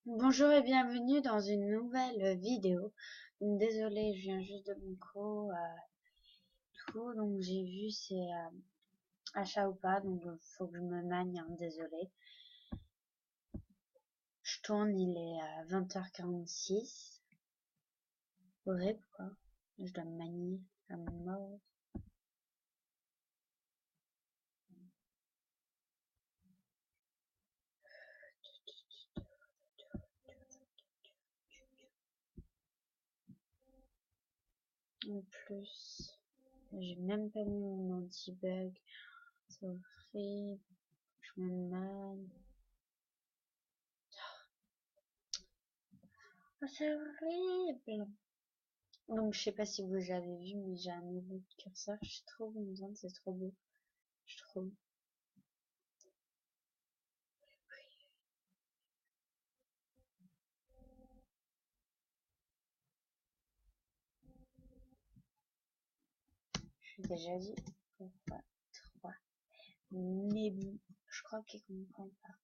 Bonjour et bienvenue dans une nouvelle vidéo. Donc, désolée, je viens juste de mon cours, donc j'ai vu c'est achat ou pas, donc faut que je me magne, hein, désolée. Je tourne, il est à 20h46. Horrible quoi, je dois me manier à mon mort. En plus, j'ai même pas mis mon anti-bug, c'est horrible, je me magne. Oh, c'est horrible. Donc, je sais pas si vous avez vu, mais j'ai un nouveau curseur. Je suis trop contente, c'est trop beau. Je trouve. Je suis déjà dit pourquoi 3. Mais bon, je crois qu'il comprend pas.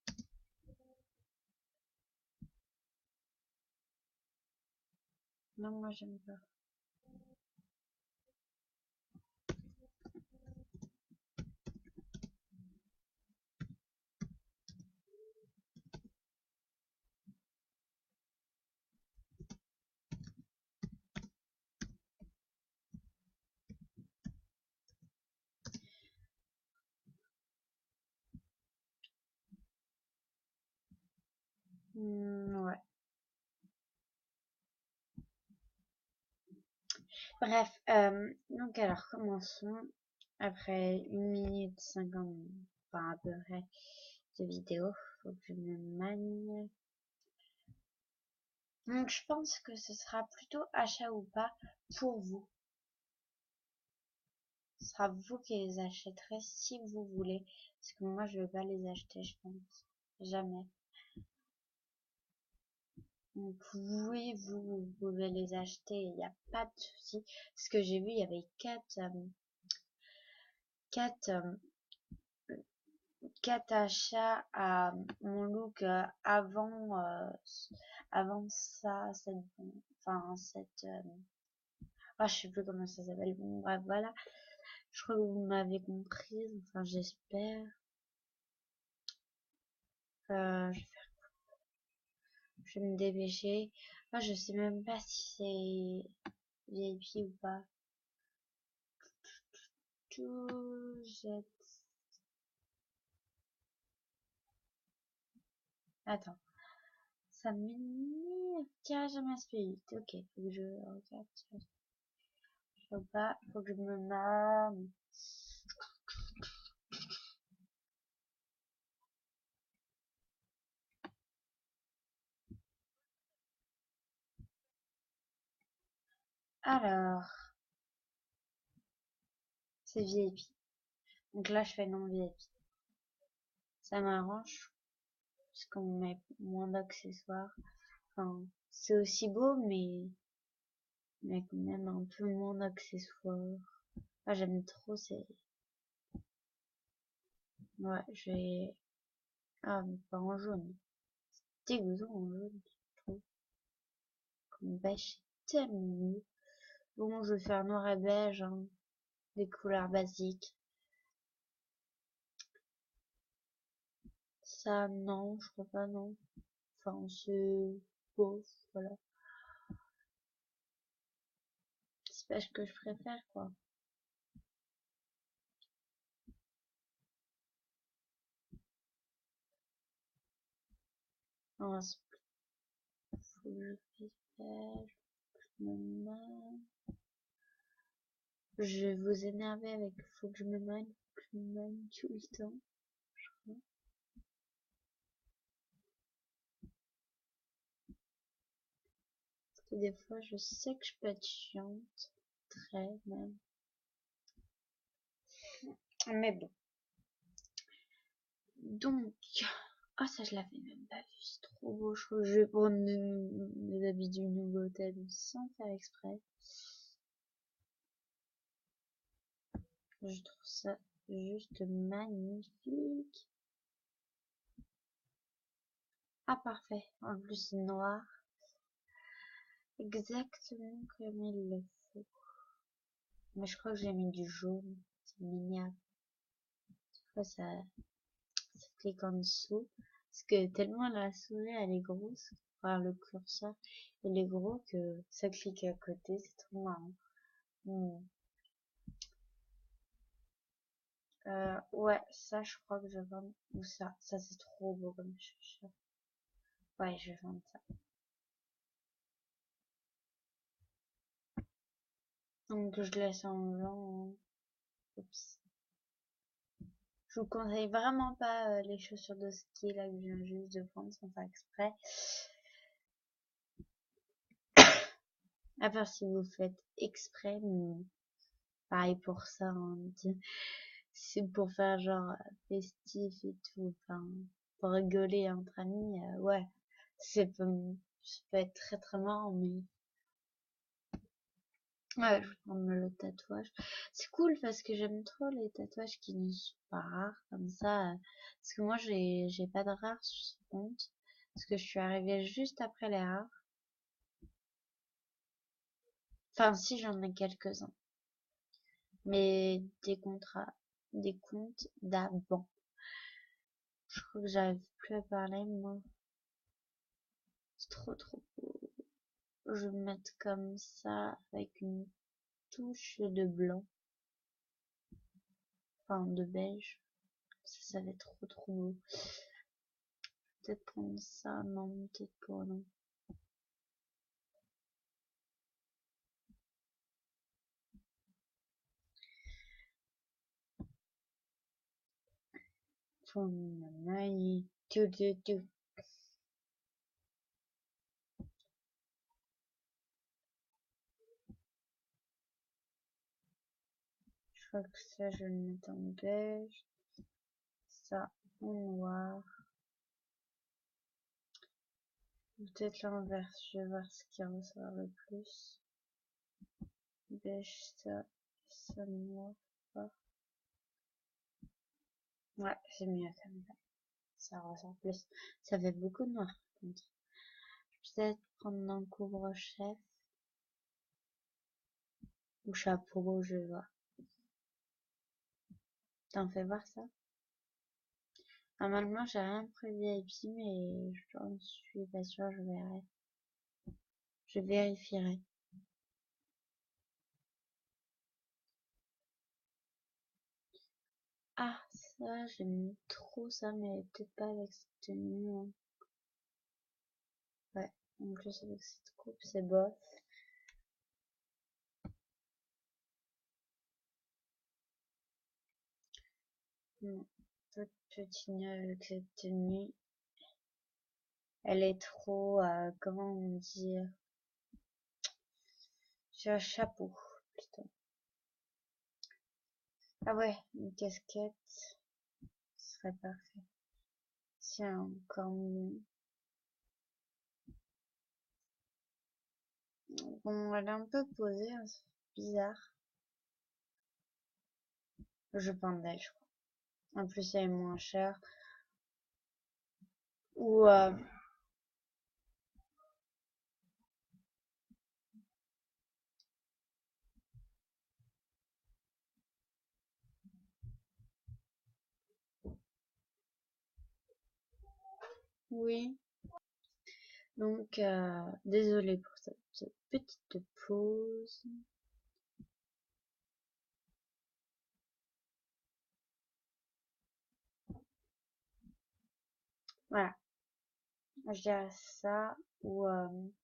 Non, moi j'aime pas. Ouais. Bref, donc alors commençons. Après 1 minute 50, enfin à peu près, de vidéo, faut que je me manie. Donc je pense que ce sera plutôt achat ou pas pour vous. Ce sera vous qui les achèterez si vous voulez. Parce que moi je vais pas les acheter, je pense. Jamais. Donc oui, vous pouvez les acheter, il n'y a pas de souci. Ce que j'ai vu, il y avait quatre achats à mon look avant ça, je sais plus comment ça s'appelle. Bon, bref, voilà. Je crois que vous m'avez comprise, enfin j'espère. Je vais me dépêcher. Moi, je sais même pas si c'est VIP ou pas. Tout jette. Attends. Ça m'énerve. Tirage à main spirit. Ok, faut que je regarde. Faut pas, faut que je me mame. Alors, c'est VIP. Donc là, je fais non VIP. Ça m'arrange. Parce qu'on met moins d'accessoires. Enfin, c'est aussi beau, mais quand même un peu moins d'accessoires. Ah, j'aime trop ces. Ouais, je vais. Ah, mais pas en jaune. C'est dégoûtant en jaune, je trouve. Comme beige, c'est tellement mieux. Bon, je vais faire noir et beige, hein. Des couleurs basiques. Ça, non, je crois pas, non. Enfin, c'est beau, voilà. C'est pas ce que je préfère, quoi. Non, faut que je fasse je me magne. Je vais vous énerver avec faut que je me magne, faut que je me magne tout le temps. Parce que des fois, je sais que je peux être chiante. Très même. Mais bon. Donc, oh ça je l'avais même pas vu, c'est trop beau, je trouve que je vais prendre des habits du nouveau thème sans faire exprès. Je trouve ça juste magnifique. Ah, parfait. En plus, c'est noir. Exactement comme il le faut. Mais je crois que j'ai mis du jaune. C'est mignon. Fois, ça clique en dessous. Parce que tellement la souris, elle est grosse. Enfin, le curseur, il est gros que ça clique à côté. C'est trop marrant. Ouais, ça, je crois que je vends. Ou ça. Ça, c'est trop beau comme chaussure. Ouais, je vais vendre ça. Donc, je laisse en blanc. Oups. Je vous conseille vraiment pas les chaussures de ski là que je viens juste de prendre sans faire exprès. À part si vous faites exprès, mais pareil pour ça, hein, c'est pour faire genre festif et tout, enfin, pour rigoler entre amis, ouais, ça peut être très très marrant, mais ouais, je vais prendre le tatouage. C'est cool parce que j'aime trop les tatouages qui ne sont pas rares comme ça, parce que moi j'ai pas de rares sur ce compte, parce que je suis arrivée juste après les rares. Enfin, si j'en ai quelques-uns, mais des comptes d'avant. Je crois que j'arrive plus à parler, moi. C'est trop trop beau. Je vais mettre comme ça avec une touche de blanc, enfin de beige. Ça va être trop trop beau. Peut-être prendre ça, non, peut-être pas, non. Faut mon œil. Tout. Je crois que ça, je vais le mettre en beige. Ça, en noir. Peut-être l'inverse, je vais voir ce qui ressort le plus. Beige, ça noir. Ouais, c'est mieux comme ça ressort plus. Ça fait beaucoup de noir, par contre. Peut-être prendre un couvre-chef ou chapeau, je vais voir. T'en fais voir ça? Normalement, j'ai rien prévu VIP, mais j'en suis pas sûre, je verrai. Je vérifierai. Ah, ça, j'aime trop ça, mais peut-être pas avec cette tenue, hein. Ouais, en plus avec cette coupe, c'est bof. Non, pas de tenue avec cette tenue. Elle est trop, comment on dit, sur un chapeau, plutôt. Ah ouais, une casquette, ce serait parfait. Tiens, encore mieux. Bon, elle est un peu posée, hein, c'est bizarre. Je prendrais, je crois. En plus, elle est moins chère. Ou, oui. Donc, désolée pour cette petite pause. Voilà. Je dirais ça. Ou, un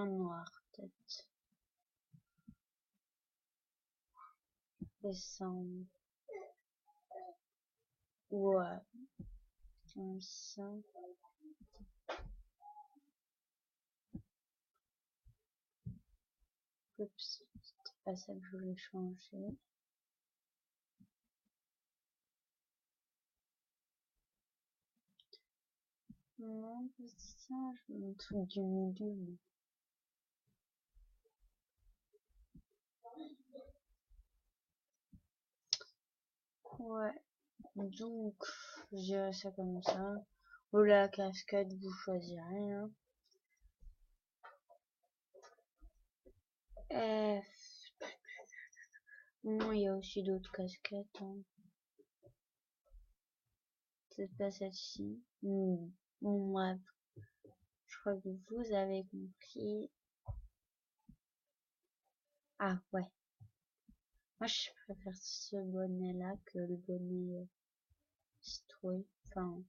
noir, peut-être. Décembre. Ou, comme ça. Oups. C'était pas ça que je voulais changer. Non, c'est ça, je veux un truc du milieu. Ouais, donc je dirais ça comme ça. Ou la casquette, vous choisirez. Hein. Non, il y a aussi d'autres casquettes. Hein. Peut-être pas celle-ci. Bon, bref, je crois que vous avez compris. Ah ouais. Moi, je préfère ce bonnet-là que le bonnet citrouille. Enfin,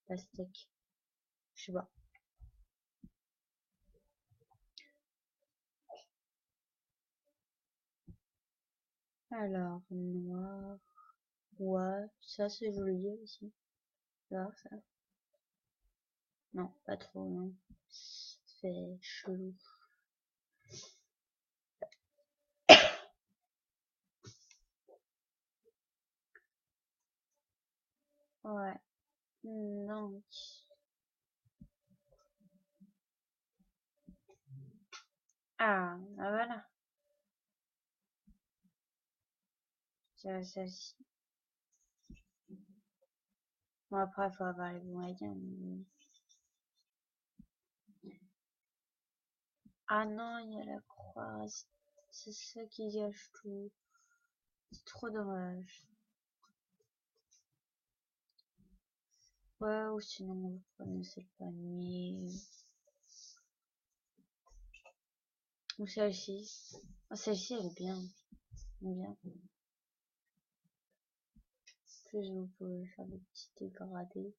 pastèque. Je sais pas. Alors, noir. Ouais, ça c'est joli aussi. Alors, ça. Non, pas trop, non. Ça fait chelou. Ouais. Donc. Ah, voilà. C'est celle-ci. Bon, après, il faut avoir les moyens. Ah non, il y a la croix. C'est ça qui gâche tout. C'est trop dommage. Ouais, ou sinon, vous prenez cette panier. Ou celle-ci. Oh, celle-ci, elle est bien. Bien. Plus vous pouvez faire des petits dégradés.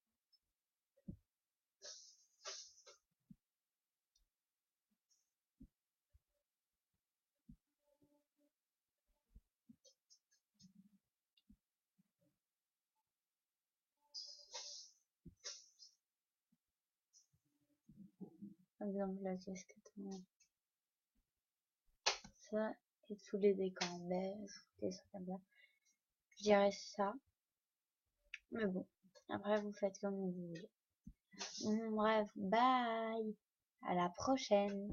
Par exemple, la casquette. Ça, et tous les décors beige, des trucs comme ça. Je dirais ça. Mais bon, après, vous faites comme vous voulez. Bref, bye. À la prochaine.